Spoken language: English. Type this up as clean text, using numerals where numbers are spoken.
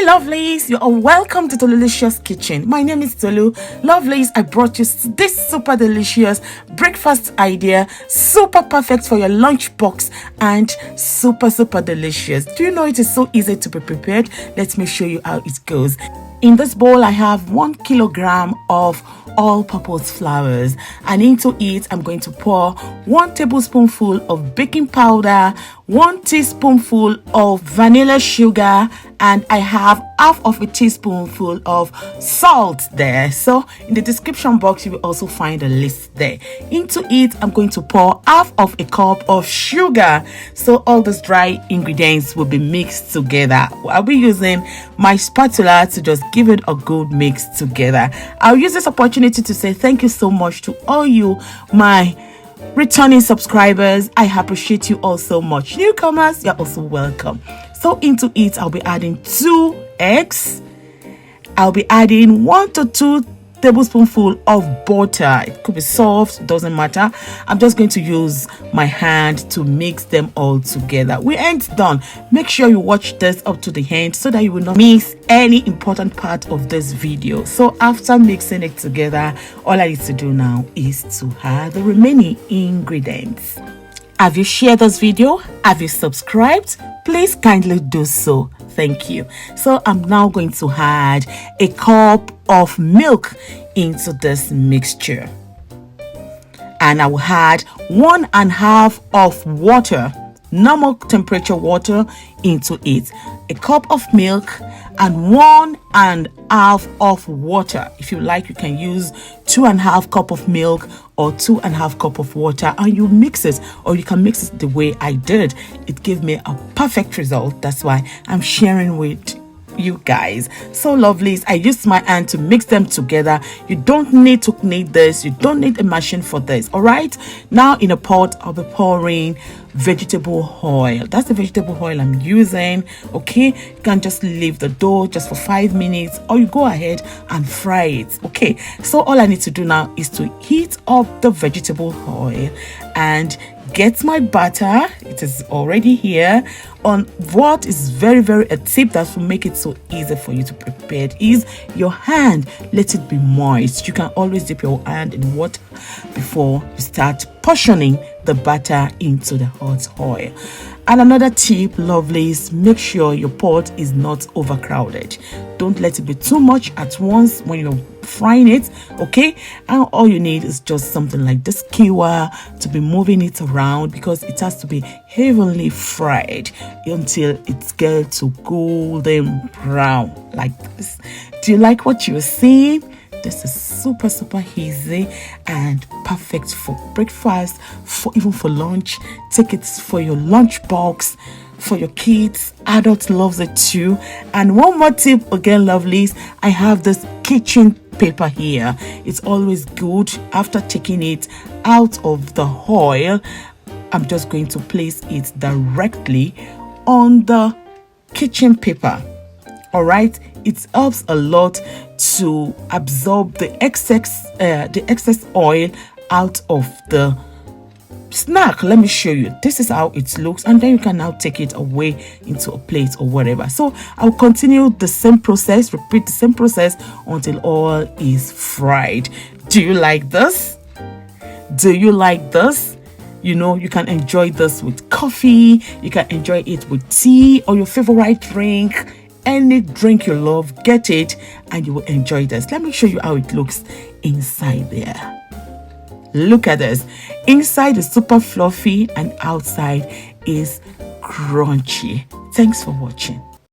Lovelies, you are welcome to Delicious Kitchen. My name is Tolu. Lovelies, I brought you this super delicious breakfast idea, super perfect for your lunch box and super delicious. Do you know it is so easy to be prepared? Let me show you how it goes. In this bowl, I have 1 kilogram of all-purpose flours, and into it I'm going to pour 1 tablespoonful of baking powder, 1 teaspoonful of vanilla sugar, and I have half of a teaspoonful of salt there. So in the description box you will also find a list there. Into it I'm going to pour half of a cup of sugar, so all these dry ingredients will be mixed together. I'll be using my spatula to just give it a good mix together. I'll use this opportunity to say thank you so much to all you my returning subscribers. I appreciate you all so much. Newcomers, you're also welcome. So into it I'll be adding 2 eggs. I'll be adding 1 to 2 tablespoonful of butter. It could be soft, doesn't matter. I'm just going to use my hand to mix them all together. We ain't done. Make sure you watch this up to the end so that you will not miss any important part of this video. So after mixing it together, all I need to do now is to add the remaining ingredients. Have you shared this video? Have you subscribed? Please kindly do so. Thank you. So I'm now going to add a cup of milk into this mixture, and I will add 1.5 of water, normal temperature water, into it. A cup of milk and 1.5 of water. If you like, you can use 2.5 cup of milk or 2.5 cup of water, and you mix it, or you can mix it the way I did. It gave me a perfect result. That's why I'm sharing with you guys. So lovelies, I used my hand to mix them together. You don't need to knead this, you don't need a machine for this. All right, now in a pot I'll be pouring vegetable oil. That's the vegetable oil I'm using. Okay, you can just leave the dough just for 5 minutes, or you go ahead and fry it. Okay, so all I need to do now is to heat up the vegetable oil and get my butter. It is already here. On what is very a tip that will make it so easy for you to prepare it is your hand. Let it be moist. You can always dip your hand in water before you start portioning the butter into the hot oil. And another tip, lovelies, make sure your pot is not overcrowded. Don't let it be too much at once when you're frying it. Okay, and all you need is just something like this skewer to be moving it around, because it has to be evenly fried until it gets to golden brown like this. Do you like what you're seeing? This is super easy and perfect for breakfast, even for lunch. Take it for your lunch box, for your kids. Adults loves it too. And one more tip again, lovelies, I have this kitchen paper here. It's always good after taking it out of the oil. I'm just going to place it directly on the kitchen paper. All right, it helps a lot to absorb the excess oil out of the snack. Let me show you. This is how it looks, and then you can now take it away into a plate or whatever. So I'll continue the same process, repeat the same process until all is fried. Do you like this? Do you like this? You know, you can enjoy this with coffee, you can enjoy it with tea or your favorite drink. Any drink you love, get it and you will enjoy this. Let me show you how it looks inside there. Look at this. Inside is super fluffy and outside is crunchy. Thanks for watching.